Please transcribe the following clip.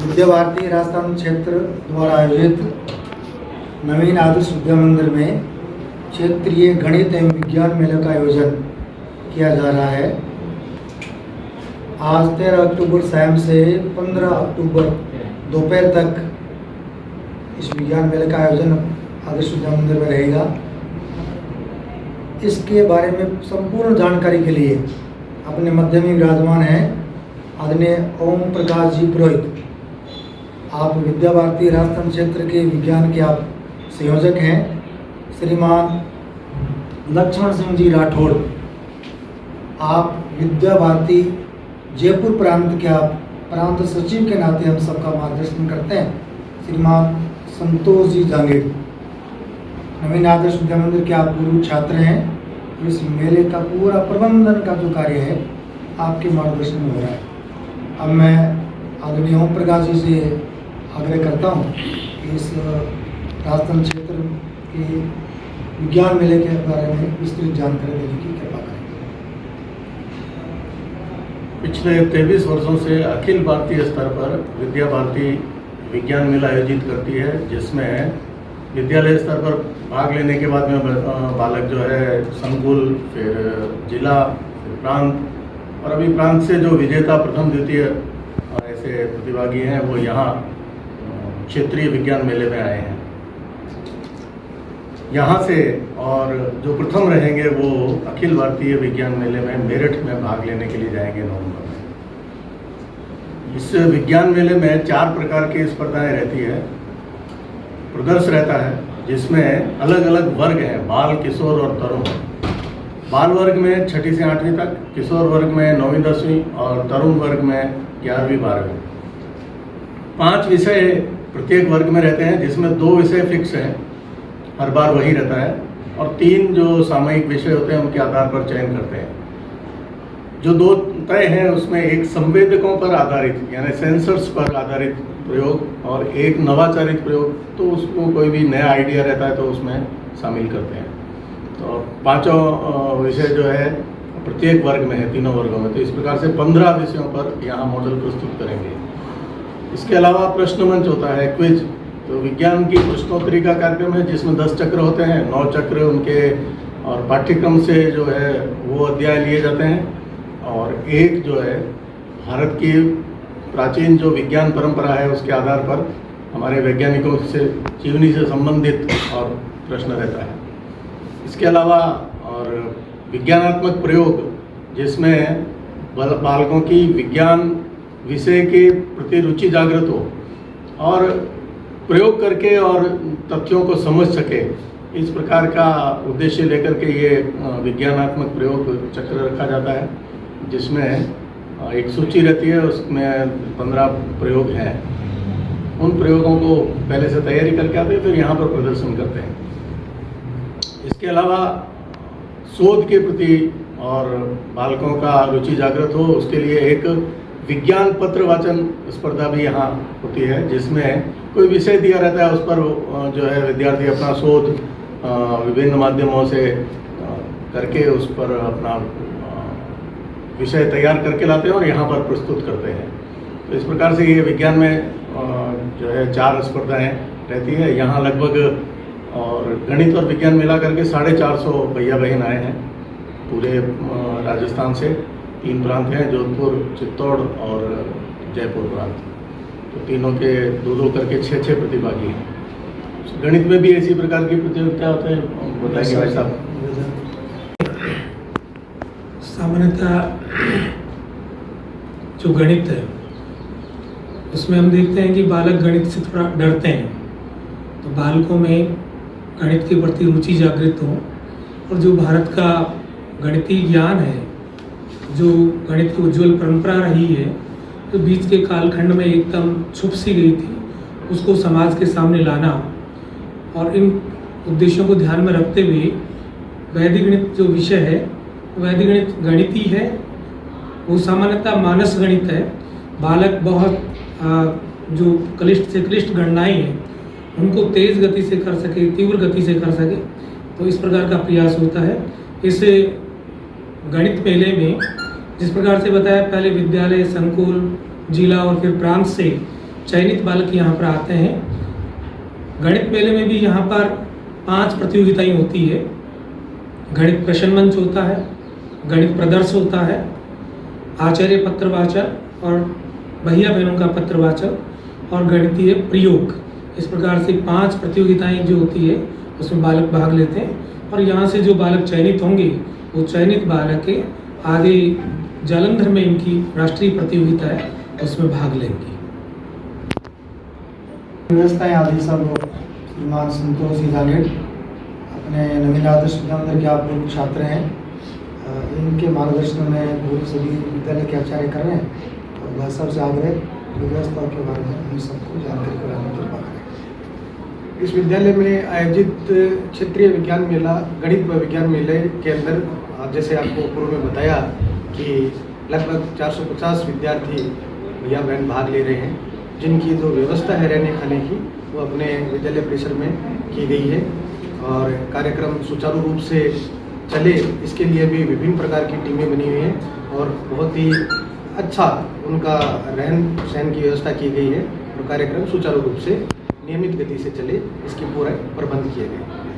विद्या भारती राजस्थान क्षेत्र द्वारा आयोजित नवीन आदर्श विद्या मंदिर में क्षेत्रीय गणित एवं विज्ञान मेले का आयोजन किया जा रहा है। आज 13 अक्टूबर शाम से 15 अक्टूबर दोपहर तक इस विज्ञान मेले का आयोजन आदर्श विद्या मंदिर में रहेगा। इसके बारे में संपूर्ण जानकारी के लिए अपने मध्य में विराजमान हैं आदरणीय ओम प्रकाश जी पुरोहित। आप विद्या भारती राजस्थान क्षेत्र के विज्ञान के आप संयोजक हैं। श्रीमान लक्ष्मण सिंह जी राठौड़, आप विद्या भारती जयपुर प्रांत के आप प्रांत सचिव के नाते हम सबका मार्गदर्शन करते हैं। श्रीमान संतोष जी जांगेड़, नवीन आदर्श विद्या मंदिर के आप गुरु छात्र हैं। इस मेले का पूरा प्रबंधन का जो कार्य है आपके मार्गदर्शन में हो रहा है। अब मैं आदरणीय ओम प्रकाश जी से आग्रह करता हूँ कि इस राजस्थान क्षेत्र के विज्ञान मेले के बारे में विस्तृत जानकारी देने की कृपा करें। पिछले 23 वर्षों से अखिल भारतीय स्तर पर विद्या भारती विज्ञान मेला आयोजित करती है, जिसमें विद्यालय स्तर पर भाग लेने के बाद में बालक जो है संकुल, फिर जिला, फिर प्रांत और अभी प्रांत से जो विजेता प्रथम द्वितीय ऐसे प्रतिभागी हैं वो यहाँ क्षेत्रीय विज्ञान मेले में आए हैं। यहाँ से और जो प्रथम रहेंगे वो अखिल भारतीय विज्ञान मेले में मेरठ में भाग लेने के लिए जाएंगे नवंबर में। इस विज्ञान मेले में 4 प्रकार की स्पर्धाएं रहती है। प्रदर्श रहता है जिसमें अलग अलग वर्ग हैं, बाल, किशोर और तरुण। बाल वर्ग में 6ठी से 8वीं तक, किशोर वर्ग में 9वीं 10वीं और तरुण वर्ग में 11वीं 12वीं। 5 विषय प्रत्येक वर्ग में रहते हैं, जिसमें 2 विषय फिक्स हैं, हर बार वही रहता है, और 3 जो सामयिक विषय होते हैं उनके आधार पर चयन करते हैं। जो 2 तय हैं उसमें एक संवेदकों पर आधारित यानी सेंसर्स पर आधारित प्रयोग और एक नवाचारित प्रयोग, तो उसको कोई भी नया आइडिया रहता है तो उसमें शामिल करते हैं। तो 5 विषय जो है प्रत्येक वर्ग में है, तीनों वर्गों में। तो इस प्रकार से 15 विषयों पर यहाँ मॉडल प्रस्तुत करेंगे। इसके अलावा प्रश्न मंच होता है, क्विज। तो विज्ञान की प्रश्नोत्तरी का कार्यक्रम है जिसमें 10 चक्र होते हैं, 9 चक्र उनके और पाठ्यक्रम से जो है वो अध्याय लिए जाते हैं, और एक जो है भारत की प्राचीन जो विज्ञान परंपरा है उसके आधार पर हमारे वैज्ञानिकों से जीवनी से संबंधित और प्रश्न रहता है। इसके अलावा और विज्ञानात्मक प्रयोग, जिसमें बालकों की विज्ञान विषय के प्रति रुचि जागृत हो और प्रयोग करके और तथ्यों को समझ सके, इस प्रकार का उद्देश्य लेकर के ये विज्ञानात्मक प्रयोग चक्र रखा जाता है, जिसमें एक सूची रहती है, उसमें 15 प्रयोग हैं। उन प्रयोगों को पहले से तैयारी करके आते हैं, फिर यहाँ पर प्रदर्शन करते हैं। इसके अलावा शोध के प्रति और बालकों का रुचि जागृत हो, उसके लिए एक विज्ञान पत्र वाचन स्पर्धा भी यहाँ होती है, जिसमें कोई विषय दिया रहता है, उस पर जो है विद्यार्थी अपना शोध विभिन्न माध्यमों से करके उस पर अपना विषय तैयार करके लाते हैं और यहाँ पर प्रस्तुत करते हैं। तो इस प्रकार से ये विज्ञान में जो है 4 स्पर्धाएँ रहती है। यहाँ लगभग और गणित और विज्ञान मिला करके 450 भैया बहन आए हैं पूरे राजस्थान से। 3 प्रांत हैं, जोधपुर, चित्तौड़ और जयपुर प्रांत। तो तीनों के 2-2 करके 6-6 प्रतिभागी हैं। गणित में भी इसी प्रकार की प्रतियोगिता होते हैं, बताएंगे भाई साहब। सामान्यतः जो गणित है उसमें हम देखते हैं कि बालक गणित से थोड़ा डरते हैं। तो बालकों में गणित के प्रति रुचि जागृत हो, और जो भारत का गणितीय ज्ञान है, जो गणित की उज्ज्वल परंपरा रही है, जो बीच के कालखंड में एकदम छुप सी गई थी, उसको समाज के सामने लाना, और इन उद्देश्यों को ध्यान में रखते हुए वैदिक गणित जो विषय है, वैदिक गणित गणिती है, वो सामान्यतः मानस गणित है। बालक बहुत जो क्लिष्ट से क्लिष्ट गणनाएँ हैं उनको तेज़ गति से कर सके, तीव्र गति से कर सके, तो इस प्रकार का प्रयास होता है। इस गणित मेले में जिस प्रकार से बताया, पहले विद्यालय, संकुल, जिला और फिर प्रांत से चयनित बालक यहाँ पर आते हैं। गणित मेले में भी यहाँ पर 5 प्रतियोगिताएं होती है। गणित प्रश्न मंच होता है, गणित प्रदर्श होता है, आचार्य पत्रवाचन और भैया बहनों का पत्रवाचन और गणितीय प्रयोग। इस प्रकार से 5 प्रतियोगिताएं जो होती है उसमें बालक भाग लेते हैं और यहाँ से जो बालक चयनित होंगे वो चयनित बालक के आगे जालंधर में इनकी राष्ट्रीय प्रतियोगिता है उसमें भाग लेंगे। व्यवस्थाएं आदि सब श्रीमान संतोष जागेट अपने नवीन आदर्श विद्यामंदिर के आप लोग छात्र हैं, इनके मार्गदर्शन में पूरे सभी विद्यालय के आचार्य कर रहे हैं और भाई साहब से आग्रह व्यवस्था के बारे में हम सबको जानकारी कराने की बात है। इस विद्यालय में आयोजित क्षेत्रीय विज्ञान मेला गणित व विज्ञान मेले के अंदर जैसे आपको पूर्व में बताया कि लगभग 450 विद्यार्थी भैया बहन भाग ले रहे हैं, जिनकी जो व्यवस्था है रहने खाने की वो अपने विद्यालय परिसर में की गई है और कार्यक्रम सुचारू रूप से चले इसके लिए भी विभिन्न प्रकार की टीमें बनी हुई हैं और बहुत ही अच्छा उनका रहन सहन की व्यवस्था की गई है और कार्यक्रम सुचारू रूप से नियमित गति से चले इसके पूरे प्रबंध किए गए।